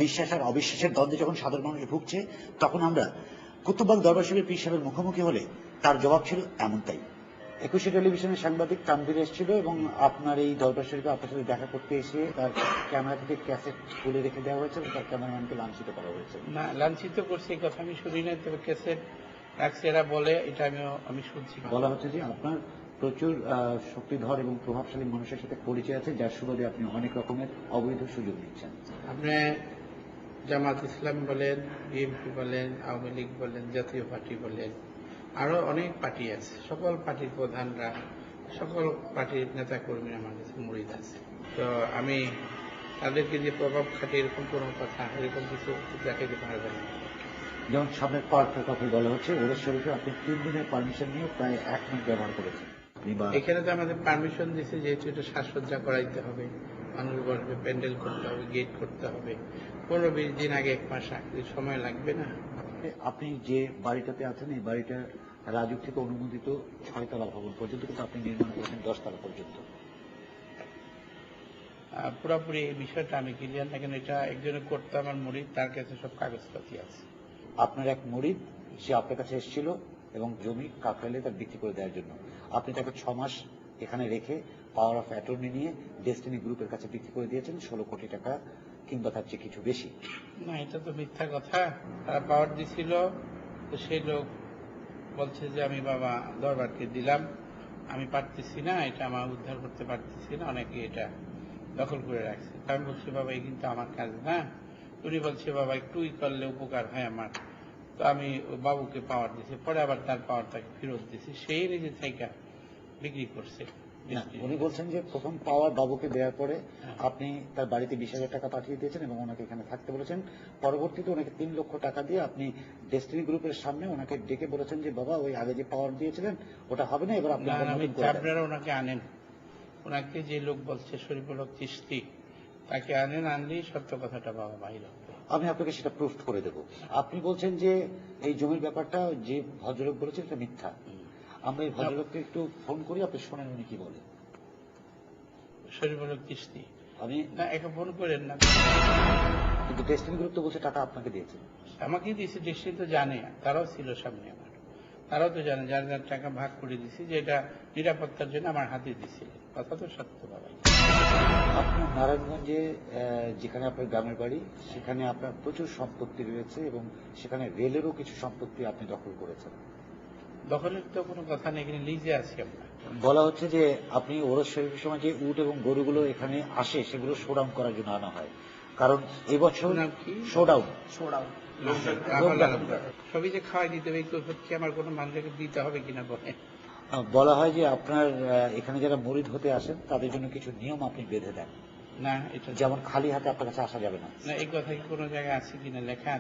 বিশ্বাস আর অবিশ্বাসের দ্বন্দ্বে যখন সাধারণ মানুষ ভুগছে, তখন আমরা কুতুববাগ দরবার শরীফের পীর সাহেবের মুখোমুখি হলে তার জবাব ছিল এমনটাই। 21 টেলিভিশনের সাংবাদিক তানভীর এসেছিল এবং আপনার এই দরবার শরীফে আপনার সাথে দেখা করতে এসে তার ক্যামেরা থেকে ক্যাসেট তুলে রেখে দেওয়া হয়েছে এবং তার ক্যামেরাম্যানকে লাঞ্ছিত করা হয়েছে। না, লাঞ্ছিত করছে এই কথা আমি শুনি না, তবে ক্যাসেট রাখছে এরা বলে, এটা আমি শুনছি। বলা হচ্ছে যে আপনার প্রচুর শক্তিধর এবং প্রভাবশালী মানুষের সাথে পরিচয় আছে, যার সুবাদে আপনি অনেক রকমের অবৈধ সুযোগ নিচ্ছেন। আপনি জামাত ইসলাম বলেন, বিএনপি বলেন, আওয়ামী লীগ বলেন, জাতীয় পার্টি বলেন, আরো অনেক পার্টি আছে, সকল পার্টির প্রধানরা, সকল পার্টির নেতা কর্মীরা আমার কাছে মুরিদ আছে। তো আমি তাদেরকে যে প্রভাব খাটে এরকম কোনো কথা, এরকম কিছু দেখাতে পারবে না। যেমন সামনের পার্কের কথা বলা হচ্ছে, ওরস শরীফে আপনি 3 দিনের পারমিশন নিয়ে প্রায় 1 মাস ব্যবহার করেছেন। এখানে তো আমাদের পারমিশন দিচ্ছে, যেহেতু এটা সাজসজ্জা করাইতে হবে, মানুষ বসবে, প্যান্ডেল করতে হবে, গেট করতে হবে, 15-20 দিন আগে, 1 মাস আগে সময় লাগবে না। আপনি যে বাড়িটাতে আছেন, এই বাড়িটা রাজুক থেকে অনুমোদিত 6 তলা ভবন পর্যন্ত, কিন্তু আপনি নির্মাণ করেছেন 10 তলা পর্যন্ত। পুরোপুরি এই বিষয়টা আমি ক্লিয়ার না, কেন এটা একজনের করতে আমার মুরিদ, তার কাছে সব কাগজপাতি আছে। আপনার এক মুরিদ, সে আপনার কাছে এসেছিল এবং জমি কাকরাইলে তার বিক্রি করে দেওয়ার জন্য আপনি তাকে 6 মাস এখানে রেখে পাওয়ার অফ অ্যাটর্নি নিয়ে ডেস্টিনি গ্রুপের কাছে বিক্রি করে দিয়েছেন 16 কোটি টাকা, কিংবা তার চেয়ে কিছু বেশি। না, এটা তো মিথ্যা কথা। তারা পাওয়ার দিছিল, তো সেই লোক বলছে যে আমি বাবা দরবারকে দিলাম, আমি পারতেছি না, এটা আমার উদ্ধার করতে পারতেছি না, অনেকে এটা দখল করে রাখছে। আমি বলছি বাবা এই কিন্তু আমার কাজ না। উনি বলছে বাবা একটু করলে উপকার হয় আমার। তো আমি বাবুকে পাওয়ার দিছি, পরে আবার তার পাওয়ারটাকে ফেরত দিছি, সেই নিজে থেকে বিক্রি করছে। উনি বলছেন যে প্রথম পাওয়ার বাবুকে দেওয়ার পরে আপনি তার বাড়িতে 20,000 টাকা পাঠিয়ে দিয়েছেন এবং ওনাকে এখানে থাকতে বলেছেন। পরবর্তীতে ওনাকে 3 লক্ষ টাকা দিয়ে আপনি ডেস্টিনি গ্রুপের সামনে ওনাকে ডেকে বলেছেন যে বাবা ওই আগে যে পাওয়ার দিয়েছিলেন ওটা হবে না, এবার আপনারা ওনাকে আনেন, ওনাকে যে লোক বলছে শরীফুল হক চিশতি, তাকে আনেন, আনলেই সত্য কথাটা বাবা বাইরে হবে। আমি আপনাকে সেটা প্রুফ করে দেব। আপনি বলছেন যে এই জমির ব্যাপারটা যে ভদ্রলোক বলেছেন এটা মিথ্যা। আমরা এই ভদ্রলোককে একটু ফোন করি, আপনি শোনেন উনি কি বলে। শরীফুল হক চিশতি, আমি না একে ফোন করেন না, কিন্তু ডেস্টিনি গ্রুপ তো বলছে টাকা আপনাকে দিয়েছে। আমাকে দিয়েছে, ডেস্টিনি তো জানে, তারাও ছিল সামনে আমার, তারাও তো জানে, যার যার টাকা ভাগ করে দিছি, যে এটা নিরাপত্তার জন্য আমার হাতে দিছিল, কথা তো সত্য বাবা। আপনি নারায়ণগঞ্জে যেখানে আপনার গ্রামের বাড়ি, সেখানে আপনার প্রচুর সম্পত্তি রয়েছে এবং সেখানে রেলেরও কিছু সম্পত্তি আপনি দখল করেছেন। দখলের তো কোনো কথা নেই, এখানে লিজে আছি আমরা। বলা হচ্ছে যে আপনি ওরস শরীফের সময় যে উট এবং গরুগুলো এখানে আসে সেগুলো শোডাউন করার জন্য আনা হয়, কারণ এবছর শোডাউন সবই যে খাওয়াই দিতে হবে, কি আমার কোনো মানুষকে দিতে হবে কিনা বলে। বলা হয় যে আপনার এখানে যারা মুরিদ হতে আসেন তাদের জন্য কিছু নিয়ম আপনি বেঁধে দেন। না, এটা যেমন খালি হাতে আপনার কাছে আসা যাবে না। না, এই কথা কি কোনো জায়গায় আছে কিনা, লেখা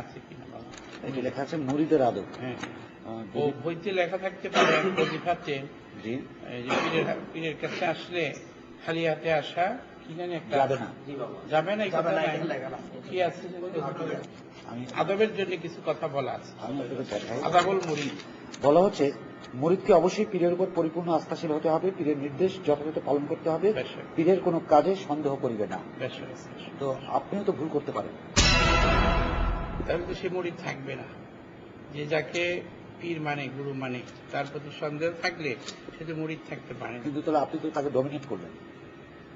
আছে কিনা বাবা? এটি লেখা আছে মুরিদের আদব। হ্যাঁ, ও বইতে লেখা থাকতে পারে, প্রতিভাতে জি, পীরের কাছে আসলে খালি হাতে আসা কি জানি একটা যাবে না, যাবে না, কি আছে আদবের জন্য কিছু কথা বলা আছে। আমি আপনাকে দেখাই। আদাবুল মুরিদ বলা হচ্ছে মুরিদকে অবশ্যই পীরের উপর পরিপূর্ণ আস্থাশীল হতে হবে, পীরের নির্দেশ যথাযথ পালন করতে হবে, পীরের কোনো কাজে সন্দেহ করিবে না। তো আপনিও তো ভুল করতে পারেন, তাহলে তো সে মুরিদ থাকবে না। যে যাকে পীর মানে, গুরু মানে, তার প্রতি সন্দেহ থাকলে সে তো মুরিদ থাকতে পারে। কিন্তু তাহলে আপনি তো তাকে ডমিনেট করলেন।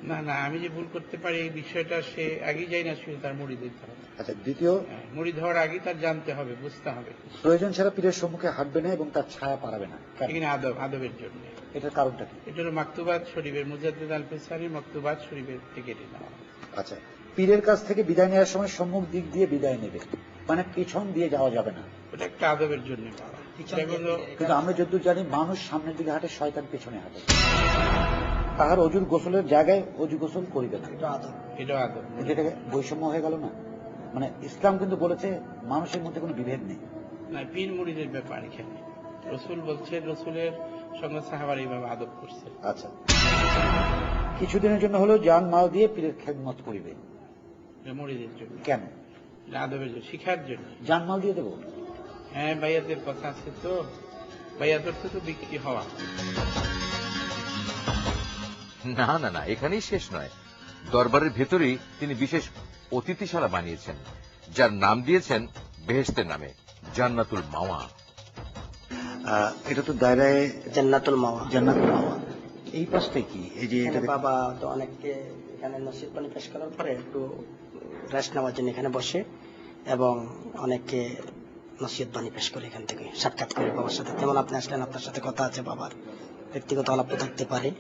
না না, আমি যে ভুল করতে পারি এই বিষয়টা সে আগেই যাই না, শুধু তার মুরিদ হইতে হবে। আচ্ছা, দ্বিতীয়, মুরিদ হওয়ার আগে তার জানতে হবে, বুঝতে হবে। প্রয়োজন ছাড়া পীরের সম্মুখে হাঁটবে না এবং তার ছায়া পারাবে না। এখানে আদবের জন্য। এটার কারণটা কি? এটা হলো মাকতুবাত শরীফের, মুজাদ্দিদ আল ফিসারির মাকতুবাত শরীফের থেকে নেওয়া। আচ্ছা, পীরের কাছ থেকে বিদায় নেওয়ার সময় সম্মুখ দিক দিয়ে বিদায় নেবে, মানে পিছন দিয়ে যাওয়া যাবে না। ওটা একটা আদবের জন্য। কিন্তু আমরা যতদূর জানি মানুষ সামনের দিকে হাঁটে, শয়তান পেছনে হাঁটে। তাহার অজুর গোসলের জায়গায় অজু গোসল করিবে না, এটা আদব। এটাকে বৈষম্য হয়ে গেল না? মানে ইসলাম কিন্তু বলেছে মানুষের মধ্যে কোনো বিভেদ নেই। না, পীর মুরিদের ব্যাপার এখানে রসুল বলছে, রসুলের সঙ্গে সাহাবার এইভাবে আদব করছে। আচ্ছা, কিছুদিনের জন্য হলেও জান মাল দিয়ে পীরের খেদমত করিবে মুরিদের জন্য। কেন? আদবের জন্য, শিখার জন্য। জান মাল দিয়ে দেবো? হ্যাঁ, বাইয়াতের কথা আছে তো, বাইয়াতের তো বিক্রি হওয়া। না না না, এখানেই শেষ নয়, দরবারের ভেতরেই তিনি বিশেষ অতিথিশালা বানিয়েছেন, যার নাম দিয়েছেন বেহেশতের নামে, জান্নাতুল মাওয়া। এটা তো দায়রায় জান্নাতুল মাওয়া। জান্নাতুল মাওয়া। এই পাশটা কি? এই যে এখানে এটা বাবা তো অনেককে এখানে নসিব পানি পেশ করার পরে একটু রেস্ট নেওয়ার জন্য এখানে বসে, এবং অনেককে নসিহত বাণী পেশ করে এখান থেকে সাক্ষাৎ করে বাবার সাথে। যেমন আপনি আসলেন, আপনার সাথে কথা আছে, বাবার ব্যক্তিগত আলাপ থাকতে পারে।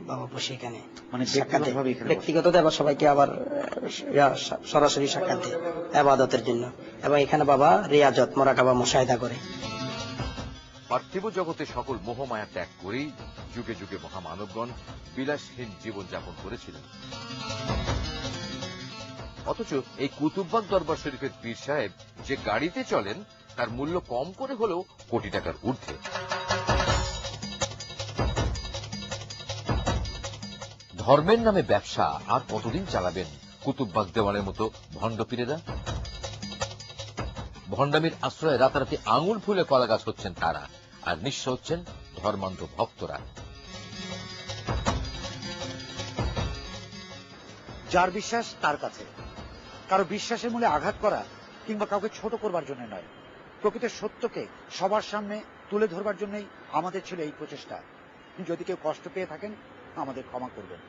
বাবা বসে এখানে মানে সাক্ষাতে, ব্যক্তিগতভাবে এখানে বসে। ব্যক্তিগত আবার সবাইকে আবার সরাসরি সাক্ষাতে ইবাদতের জন্য। এবং এখানে বাবা রিয়াজত, মোরাকাবা, মুশাহিদা করে। পার্থিব জগতে সকল মোহমায়া ত্যাগ করেই যুগে যুগে মহামানবগণ বিলাসহীন জীবনযাপন করেছিলেন। অথচ এই কুতুববাগ দরবার শরীফের পীর সাহেব যে গাড়িতে চলেন তার মূল্য কম করে হলেও কোটি টাকার ঊর্ধ্বে। ধর্মের নামে ব্যবসা আর কতদিন চালাবেন কুতুববাগ দেওয়ানের মতো ভণ্ড পীরেরা? ভণ্ডামির আশ্রয়ে রাতারাতি আঙুল ফুলে কলা গাছ হচ্ছেন তারা, আর নিঃস্ব হচ্ছেন ধর্মান্ধ ভক্তরা। যার বিশ্বাস তার কাছে, কারো বিশ্বাসের মূলে আঘাত করা কিংবা কাউকে ছোট করবার জন্য নয়, প্রকৃত সত্যকে সবার সামনে তুলে ধরবার জন্যই আমাদের ছিল এই প্রচেষ্টা। যদি কেউ কষ্ট পেয়ে থাকেন আমাদের ক্ষমা করবেন।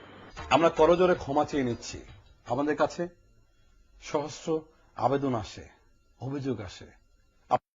আমরা করজোরে ক্ষমা চেয়ে নিচ্ছি। আমাদের কাছে সহস্র আবেদন আসে, অভিযোগ আসে।